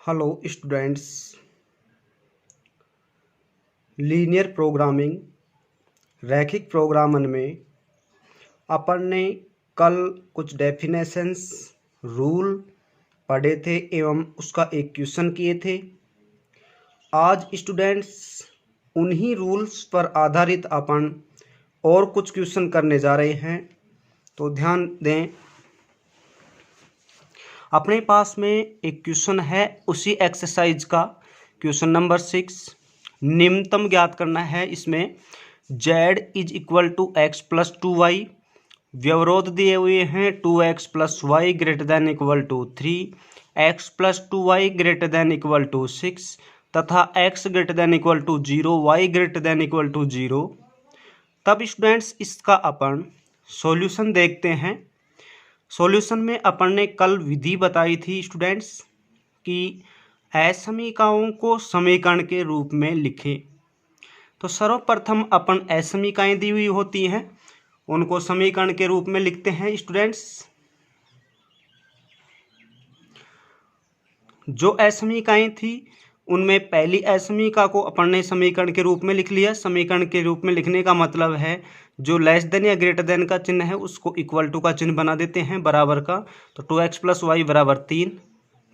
Hello students, linear programming रैखिक प्रोग्रामन में अपन ने कल कुछ डेफिनेशंस रूल पढ़े थे एवं उसका एक क्वेश्चन किए थे। आज स्टूडेंट्स उन्हीं रूल्स पर आधारित अपन और कुछ क्वेश्चन करने जा रहे हैं, तो ध्यान दें। अपने पास में एक क्वेश्चन है उसी एक्सरसाइज का, क्वेश्चन नंबर 6। निम्नतम ज्ञात करना है। इसमें z is equal to x plus 2y, व्यवरोध दिए हुए हैं 2x plus y greater than equal to 3, x plus 2y greater than equal to 6 तथा x greater than equal to 0, y greater than equal to 0। तब students इसका अपन solution देखते हैं। Solution में अपन ने कल विधि बताई थी स्टूडेंट्स कि असमीकाओं को समीकरण के रूप में लिखें। तो सर्वप्रथम अपन असमीकाएं दी हुई होती हैं उनको समीकरण के रूप में लिखते हैं स्टूडेंट्स। जो असमीकाएं थी उनमें पहली असमीका को अपन ने समीकरण के रूप में लिख लिया। समीकरण के रूप में लिखने का मतलब है जो लेस देन या ग्रेटर देन का चिन्ह है उसको इक्वल टू का चिन्ह बना देते हैं, बराबर का। तो 2x प्लस वाई बराबर 3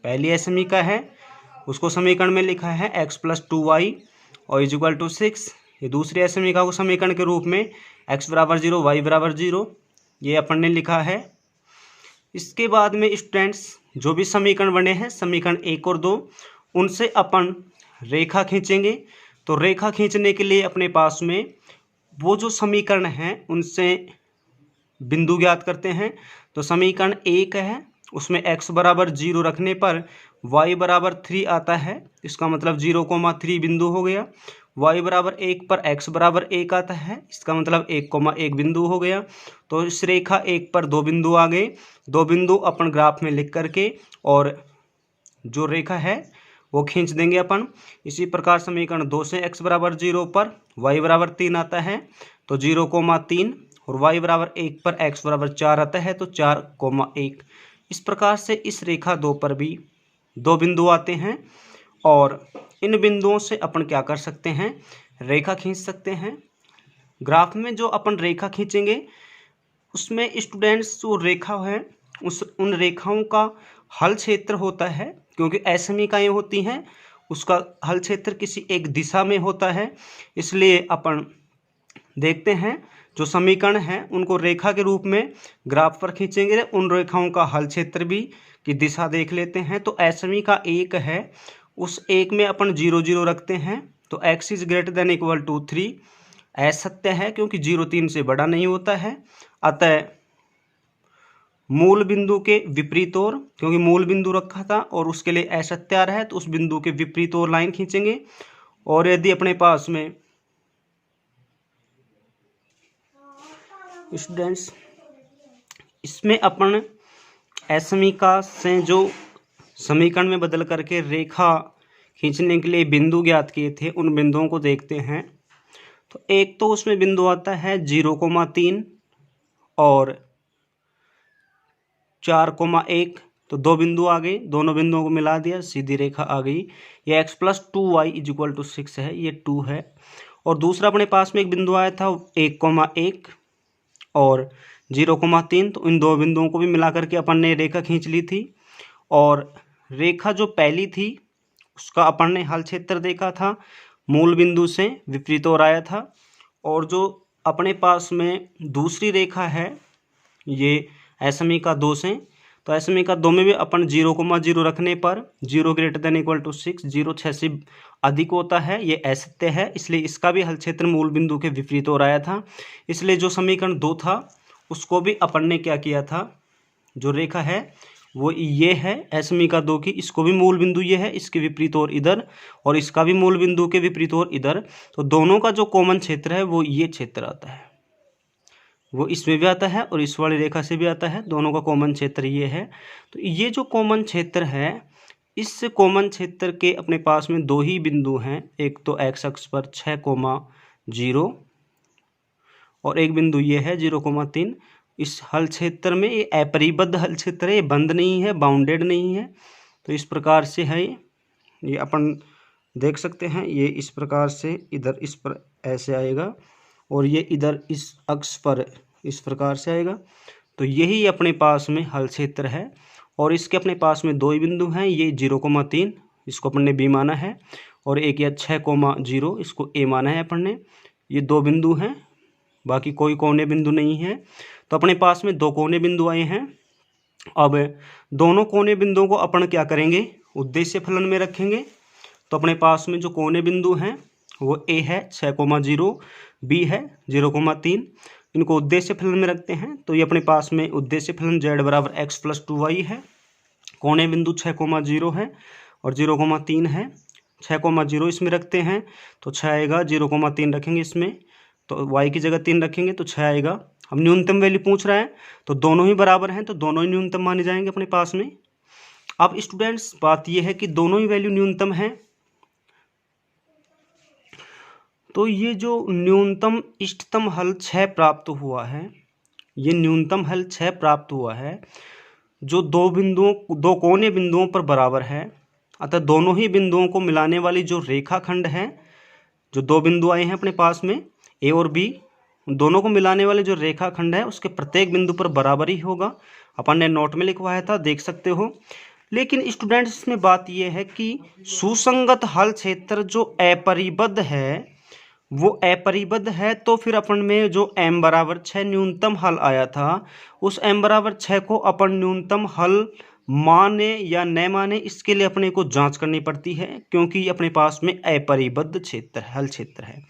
पहली असमीका है, उसको समीकरण में लिखा है x प्लस 2y और इज इक्वल टू 6। ये दूसरी असमीका को समीकरण के रूप में x बराबर 0 y बराबर 0 ये अपन ने लिखा है। इसके बाद में स्टूडेंट्स जो भी समीकरण बने हैं समीकरण 1 और 2 उनसे अपन रेखा खींचेंगे। तो रेखा खींचने के लिए अपने पास में वो जो समीकरण हैं उनसे बिंदु ज्ञात करते हैं। तो समीकरण 1 है उसमें x बराबर 0 रखने पर y बराबर 3 आता है, इसका मतलब 0,3 बिंदु हो गया। y बराबर 1 पर x बराबर 1 आता है, इसका मतलब 1,1 बिंदु हो गया। तो इस रेखा 1 पर 2 बिंदु आ गए। 2 बिंदु अपन ग्राफ में लिख करके और जो रेखा है वो खींच देंगे अपन। इसी प्रकार समीकरण 2 से x बराबर 0 पर y बराबर 3 आता है, तो 0,3 और y बराबर 1 पर x बराबर 4 आता है, तो 4,1। इस प्रकार से इस रेखा 2 पर भी 2 बिंदु आते हैं और इन बिंदुओं से अपन क्या कर सकते हैं, रेखा खींच सकते हैं। ग्राफ में जो अपन रेखा खींचेंगे उसमें स्टूडेंट्स जो रेखा है उन रेखाओं का हल क्षेत्र होता है, क्योंकि असमीकाएं होती हैं उसका हल क्षेत्र किसी एक दिशा में होता है। इसलिए अपन देखते हैं जो समीकरण हैं उनको रेखा के रूप में ग्राफ पर खींचेंगे, उन रेखाओं का हल क्षेत्र भी की दिशा देख लेते हैं। तो असमीका 1 है, उस 1 में अपन 0 0 रखते हैं, तो x is greater than equal to 3 असत्य है क्योंकि 0 3 से बड़ा नहीं होता है। अतः मूल बिंदु के विपरीत ओर, क्योंकि मूल बिंदु रखा था और उसके लिए असत्य आ रहा है तो उस बिंदु के विपरीत ओर लाइन खींचेंगे। और यदि अपने पास में स्टूडेंट्स इसमें अपन असमीका से जो समीकरण में बदल करके रेखा खींचने के लिए बिंदु ज्ञात किए थे उन बिंदुओं को देखते हैं। तो एक तो उसमें बिंदु आता है 0,3 और 4,1, तो 2 बिंदु आ गए, दोनों बिंदुओं को मिला दिया सीधी रेखा आ गई। ये x plus 2y is equal to 6 है, ये 2 है। और दूसरा अपने पास में एक बिंदु आया था 1,1 और 0,3, तो इन 2 बिंदुओं को भी मिला करके अपन ने रेखा खींच ली थी। और रेखा जो पहली थी उसका अपन ने हल क्षेत्र देखा था, मूल बिंदु से विपरीत ओर आया था। और जो अपने पास में दूसरी रेखा है ये असमीका 2 से, तो असमीका 2 में भी अपन 0,0 रखने पर 0 ग्रेटर देन इक्वल टू 6, 0 6 से अधिक होता है, ये असत्य है, इसलिए इसका भी हल क्षेत्र मूल बिंदु के विपरीत ओर आया था। इसलिए जो समीकरण 2 था उसको भी अपन ने क्या किया था, जो रेखा है वो ये है असमीका 2 की, इसको भी मूल बिंदु ये है, इसके विपरीत ओर इधर, और इसका भी मूल बिंदु के विपरीत ओर इधर। तो दोनों का जो कॉमन क्षेत्र है वो ये क्षेत्र आता है, वो इसमें भी आता है और इस वाली रेखा से भी आता है, दोनों का कॉमन क्षेत्र ये है। तो ये जो कॉमन क्षेत्र है इस कॉमन क्षेत्र के अपने पास में 2 ही बिंदु हैं, एक तो x अक्ष पर 6,0 और एक बिंदु ये है 0,3। इस हल क्षेत्र में ये अपरिबद्ध हल क्षेत्र है, ये बंद नहीं है, बाउंडेड नहीं है, तो इस प्रकार से है। ये अपन देख सकते हैं, ये इस प्रकार से इधर इस पर ऐसे आएगा और ये इधर इस अक्ष पर इस प्रकार से आएगा। तो यही अपने पास में हल क्षेत्र है और इसके अपने पास में दो ही बिंदु हैं, ये 0,3 इसको अपन ने बी माना है और एक या 6,0 इसको ए माना है अपन ने। ये दो बिंदु हैं, बाकी कोई कोने बिंदु नहीं है। तो अपने पास में दो कोने बिंदु आए हैं। अब दोनों कोने बिंदुओं को अपन क्या करेंगे, उद्देश्य फलन में रखेंगे। तो अपने पास में जो कोने बिंदु हैं वो ए है 6,0, बी है 0,3, इनको उद्देश्य फलन में रखते हैं। तो ये अपने पास में उद्देश्य फलन z बराबर x + 2y है। कोने बिंदु 6,0 है और 0,3 है। 6,0 इसमें रखते हैं तो 6 आएगा, 0,3 रखेंगे इसमें तो y की जगह 3 रखेंगे तो 6 आएगा। अब न्यूनतम वैल्यू पूछ रहा है तो दोनों ही बराबर हैं तो दोनों ही न्यूनतम माने जाएंगे अपने पास में। अब स्टूडेंट्स बात यह है कि दोनों ही वैल्यू न्यूनतम है, तो ये जो न्यूनतम इष्टतम हल 6 प्राप्त हुआ है, ये न्यूनतम हल 6 प्राप्त हुआ है जो दो कोने बिंदुओं पर बराबर है। अतः दोनों ही बिंदुओं को मिलाने वाली जो रेखाखंड है, जो दो बिंदु आए हैं अपने पास में ए और बी, दोनों को मिलाने वाले जो रेखाखंड है उसके प्रत्येक बिंदु पर बराबर ही होगा। अपन ने नोट में लिखवाया था, देख सकते हो। लेकिन स्टूडेंट्स इसमें बात यह है कि सुसंगत हल क्षेत्र जो अपरिबद्ध है वो अपरिबद्ध है, तो फिर अपन में जो m बराबर 6 न्यूनतम हल आया था उस m बराबर 6 को अपन न्यूनतम हल माने या न माने इसके लिए अपने को जांच करनी पड़ती है, क्योंकि ये अपने पास में अपरिबद्ध क्षेत्र हल क्षेत्र है।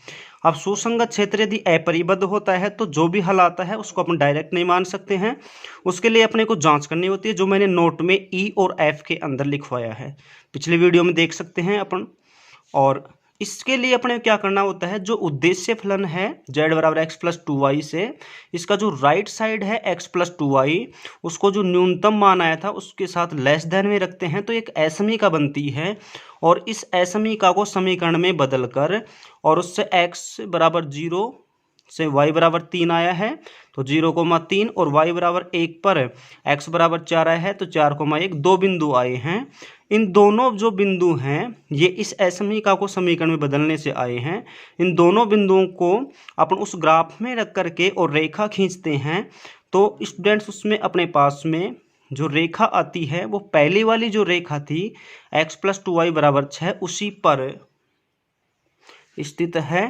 अब सुसंगत क्षेत्र यदि अपरिबद्ध होता है तो जो भी हल आता है उसको अपन डायरेक्ट नहीं मान सकते हैं, उसके लिए अपने को जांच करनी होती है, जो मैंने नोट में ई और एफ के अंदर लिखवाया है, पिछले वीडियो में देख सकते हैं अपन। और इसके लिए अपने क्या करना होता है, जो उद्देश्य फलन है z बराबर x + 2y से इसका जो राइट साइड है x + 2y उसको जो न्यूनतम मान आया था उसके साथ लेस देन में रखते हैं तो एक असमीका बनती है। और इस असमीका को समीकरण में बदलकर और उससे x बराबर 0 से y बराबर 3 आया है तो 0,3 और y बराबर 1 पर x बराबर 4 आया है तो 4,1 दो बिंदु आए हैं। इन दोनों जो बिंदु हैं ये इस असमीका को समीकरण में बदलने से आए हैं। इन दोनों बिंदुओं को अपन उस ग्राफ में रख करके और रेखा खींचते हैं तो स्टूडेंट्स उसमें अपने पास में जो रेखा आती है वो पहली वाली जो रेखा थी x + 2y बराबर 6 उसी पर स्थित है।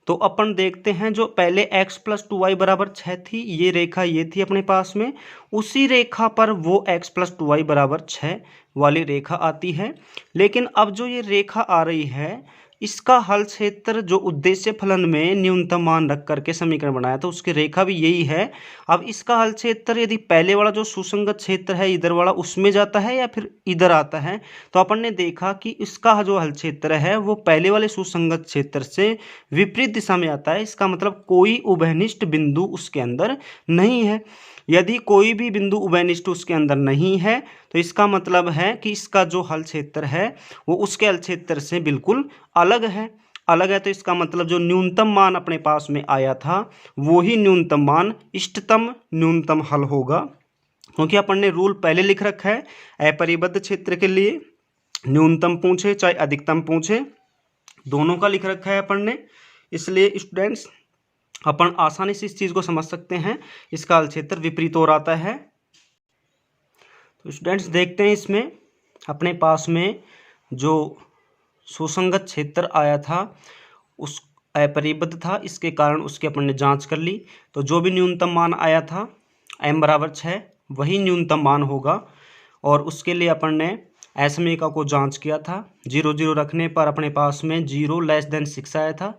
तो अपन देखते हैं जो पहले x + 2y बराबर 6 थी, ये रेखा ये थी अपने पास में, उसी रेखा पर वो x + 2y बराबर 6 वाली रेखा आती है। लेकिन अब जो ये रेखा आ रही है इसका हल क्षेत्र जो उद्देश्य फलन में न्यूनतम मान रख करके समीकरण बनाया था उसकी रेखा भी यही है। अब इसका हल क्षेत्र यदि पहले वाला जो सुसंगत क्षेत्र है इधर वाला उसमें जाता है या फिर इधर आता है, तो अपन ने देखा कि इसका जो हल क्षेत्र है वो पहले वाले सुसंगत क्षेत्र से विपरीत दिशा में आता है। इसका मतलब कोई उभयनिष्ठ बिंदु उसके अंदर नहीं है। यदि कोई भी बिंदु उभयनिष्ठ उसके अंदर नहीं है तो इसका मतलब है कि इसका जो हल क्षेत्र है वो उसके हल क्षेत्र से बिल्कुल अलग है। तो इसका मतलब जो न्यूनतम मान अपने पास में आया था वो ही न्यूनतम मान इष्टतम न्यूनतम हल होगा, क्योंकि अपन ने रूल पहले लिख रखा है अपरिबद्ध क्षेत्र के लिए न्यूनतम पूछे चाहे अधिकतम पूछे दोनों का लिख रखा है अपन ने। इसलिए स्टूडेंट्स अपन आसानी से इस चीज़ को समझ सकते हैं, इसका हल क्षेत्र विपरीत और आता है। तो स्टूडेंट्स देखते हैं इसमें अपने पास में जो सुसंगत क्षेत्र आया था उस अपरिबद्ध था, इसके कारण उसकी अपन ने जांच कर ली। तो जो भी न्यूनतम मान आया था m बराबर 6 वही न्यूनतम मान होगा और उसके लिए अपन ने असमीका को जांच किया था। 0 0 रखने पर अपने पास में 0 < 6 आया था,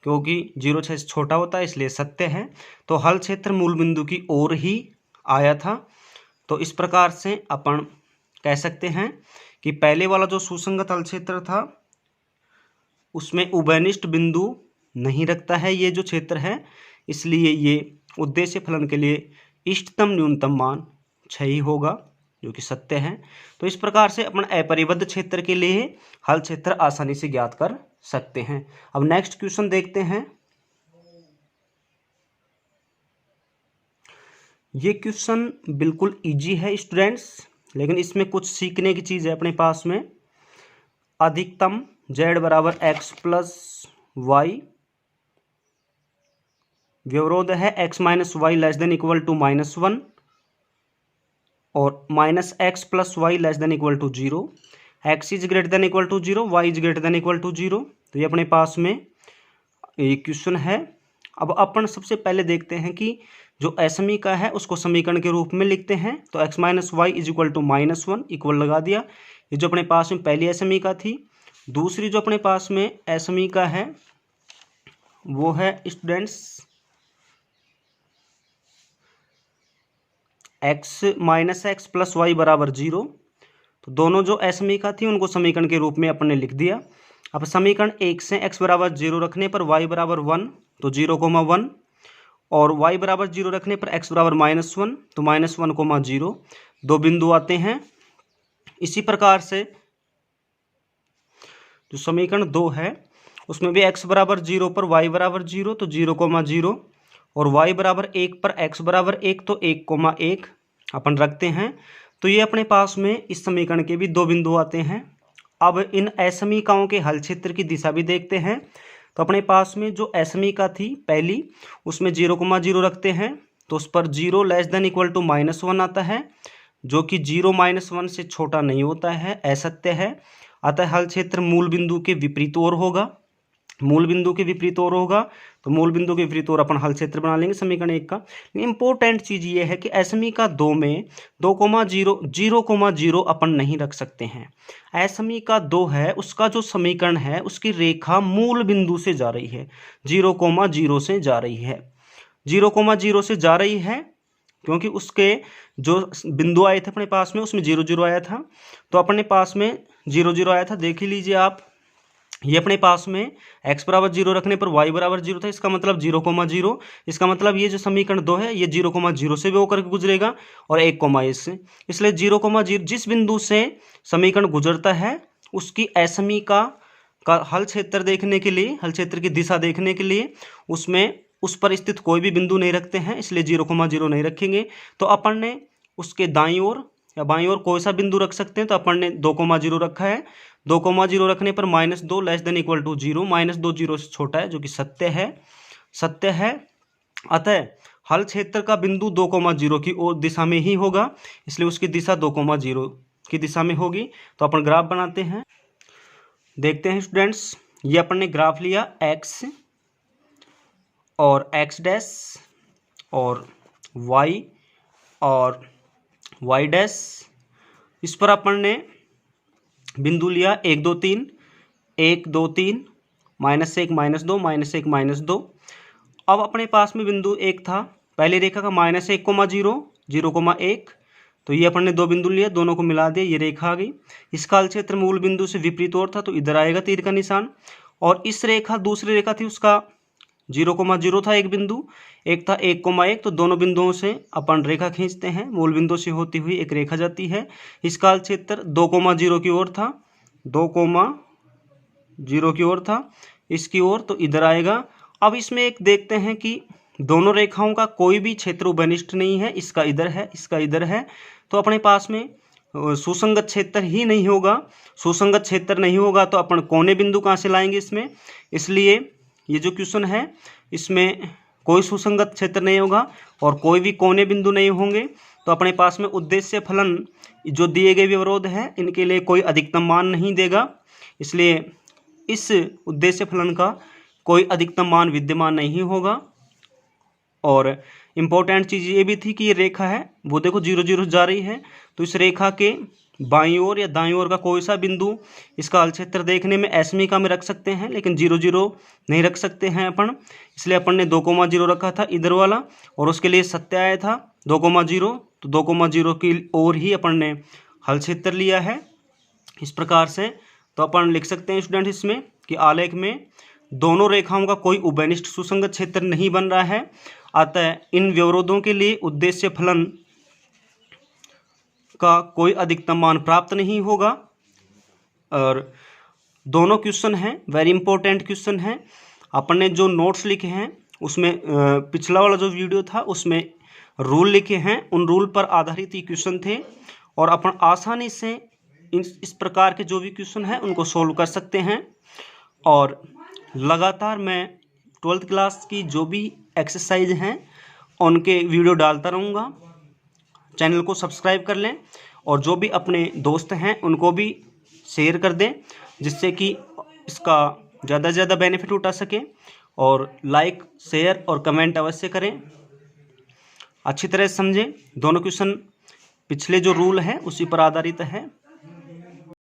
क्योंकि 0 6 छोटा होता है इसलिए सत्य है। तो हल क्षेत्र मूल बिंदु की ओर ही आया था। तो इस प्रकार से अपन कह सकते हैं कि पहले वाला जो सुसंगत हल क्षेत्र था उसमें उभयनिष्ठ बिंदु नहीं रखता है ये जो क्षेत्र है, इसलिए ये उद्देश्य फलन के लिए इष्टतम न्यूनतम मान 6 ही होगा, जो कि सत्य है। तो इस प्रकार से अपन अपरिबद्ध क्षेत्र के लिए हल क्षेत्र आसानी से ज्ञात कर सकते हैं। अब नेक्स्ट क्वेश्चन देखते हैं। ये क्वेश्चन बिल्कुल इजी है स्टूडेंट्स, लेकिन इसमें कुछ सीखने की चीज़ है अपने पास में। अधिकतम z बराबर x प्लस वाई, व्यवरोध है x minus y less than equal to -1 और minus x plus y less than equal to 0, x is greater than equal to 0, y is greater than equal to 0। तो ये अपने पास में एक question है। अब अपन सबसे पहले देखते हैं कि जो एसमी का है उसको समीकरण के रूप में लिखते हैं। तो x minus y is equal to -1 equal लगा दिया। ये जो अपने पास में पहली एसमी का थी। दूसरी जो अपने पास में एसमी का है वो है students x minus x plus y बराबर 0। तो दोनों जो एसमी का थी उनको समीकरण के रूप में अपन ने लिख दिया। अब समीकरण 1 से x बराबर 0 रखने पर y बराबर 1, तो 0,1 और y बराबर 0 रखने पर x बराबर -1, तो -1,0 दो बिंदु आते हैं। इसी प्रकार से जो समीकरण 2 है उसमें भी x बराबर 0 पर y बराबर 0, तो 0,0 और y बराबर 1 पर x बराबर 1, तो 1,1 अपन रखते हैं। तो ये अपने पास में इस समीकरण के भी दो बिंदु आते हैं। अब इन असमीकाओं के हल क्षेत्र की दिशा भी देखते हैं। तो अपने पास में जो असमीका थी पहली उसमें 0,0 रखते हैं, तो उस पर 0 लेस देन इक्वल टू -1 आता है, जो कि 0 -1 से छोटा नहीं होता है, असत्य है। अतः हल क्षेत्र मूल बिंदु के विपरीत ओर होगा। मूल बिंदु के विपरीत ओर होगा, तो मूल बिंदु के विपरीत ओर अपन हल क्षेत्र बना लेंगे समीकरण 1 का। इंपॉर्टेंट चीज ये है कि असमीका 2 में 2,0 0,0 अपन नहीं रख सकते हैं। असमीका 2 है उसका जो समीकरण है उसकी रेखा मूल बिंदु से जा रही है, 0,0 से जा रही है, 0,0 से जा रही है, क्योंकि उसके जो बिंदु आए थे अपने पास में उसमें 0,0 आया था, तो अपने पास में 0,0 आया था। देख लीजिए आप, ये अपने पास में x बराबर 0 रखने पर y बराबर 0 था, इसका मतलब 0,0। इसका मतलब ये जो समीकरण 2 है ये 0,0 से भी होकर के गुजरेगा और 1,1 से। इसलिए 0,0 जिस बिंदु से समीकरण गुजरता है उसकी असमीका का हल क्षेत्र देखने के लिए, हल क्षेत्र की दिशा देखने के लिए उसमें उस पर स्थित कोई भी बिंदु नहीं रखते हैं, इसलिए 0,0 नहीं रखेंगे। तो अपन ने उसके दाईं ओर या बाईं ओर कोई सा बिंदु रख सकते हैं, तो अपन ने 2,0 रखा है। 2,0 रखने पर -2 लेस देन इक्वल टू 0, -2 0 से छोटा है, जो कि सत्य है। अतः हल क्षेत्र का बिंदु 2,0 की ओर दिशा में ही होगा, इसलिए उसकी दिशा 2,0 की दिशा में होगी। तो अपन ग्राफ बनाते हैं, देखते हैं स्टूडेंट्स। ये अपन ने ग्राफ लिया x और x डैश और y और y डैश। इस पर अपन ने बिंदु लिया 1 2 3, 1 2 3, -1 -2, -1 -2। अब अपने पास में बिंदु 1 था, पहली रेखा का -1,0, 0,1, तो ये अपन ने दो बिंदु लिए, दोनों को मिला दिया, ये रेखा आ गई। इसका हल क्षेत्र मूल बिंदु से विपरीत ओर था, तो इधर आएगा तीर का निशान। और इस रेखा दूसरी रेखा थी, उसका 0,0 था एक बिंदु, एक था 1,1, तो दोनों बिंदुओं से अपन रेखा खींचते हैं, मूल बिंदु से होती हुई एक रेखा जाती है। इसका हल क्षेत्र 2,0 की ओर था, 2,0 की ओर था इसकी ओर, तो इधर आएगा। अब इसमें एक देखते हैं कि दोनों रेखाओं का कोई भी क्षेत्र उभयनिष्ठ नहीं है, इसका इधर है, इसका इधर है, तो अपने पास में सुसंगत क्षेत्र ही नहीं होगा। सुसंगत क्षेत्र नहीं होगा तो अपन कोने बिंदु कहाँ से लाएंगे इसमें, इसलिए ये जो क्वेश्चन है इसमें कोई सुसंगत क्षेत्र नहीं होगा और कोई भी कोने बिंदु नहीं होंगे। तो अपने पास में उद्देश्य फलन जो दिए गए विवरोध है इनके लिए कोई अधिकतम मान नहीं देगा, इसलिए इस उद्देश्य फलन का कोई अधिकतम मान विद्यमान नहीं होगा। और इम्पोर्टेंट चीज़ ये भी थी कि ये रेखा है वो देखो 0,0 जा रही है, तो इस रेखा के बाईं ओर या दाईं ओर का कोई सा बिंदु इसका हल क्षेत्र देखने में असमीका में रख सकते हैं, लेकिन 0,0 नहीं रख सकते हैं अपन, इसलिए अपन ने 2,0 रखा था इधर वाला, और उसके लिए सत्य आया था 2,0, तो 2,0 की ओर ही अपन ने हल क्षेत्र लिया है इस प्रकार से। तो अपन लिख सकते हैं स्टूडेंट इसमें कि आलेख में दोनों रेखाओं का कोई उभयनिष्ठ सुसंगत क्षेत्र नहीं बन रहा है, अतः इन व्यवरोधों के लिए उद्देश्य फलन का कोई अधिकतम मान प्राप्त नहीं होगा। और दोनों क्वेश्चन हैं वेरी इंपॉर्टेंट क्वेश्चन हैं। अपन ने जो नोट्स लिखे हैं उसमें पिछला वाला जो वीडियो था उसमें रूल लिखे हैं, उन रूल पर आधारित ये क्वेश्चन थे और अपन आसानी से इस प्रकार के जो भी क्वेश्चन हैं उनको सोल्व कर सकते हैं। और लगातार मैं 12th क्लास की जो भी एक्सरसाइज हैं उनके वीडियो डालता रहूँगा। चैनल को सब्सक्राइब कर लें और जो भी अपने दोस्त हैं उनको भी शेयर कर दें, जिससे कि इसका ज़्यादा से ज़्यादा बेनिफिट उठा सकें। और लाइक, शेयर और कमेंट अवश्य करें। अच्छी तरह से समझें। दोनों क्वेश्चन पिछले जो रूल हैं उसी पर आधारित है।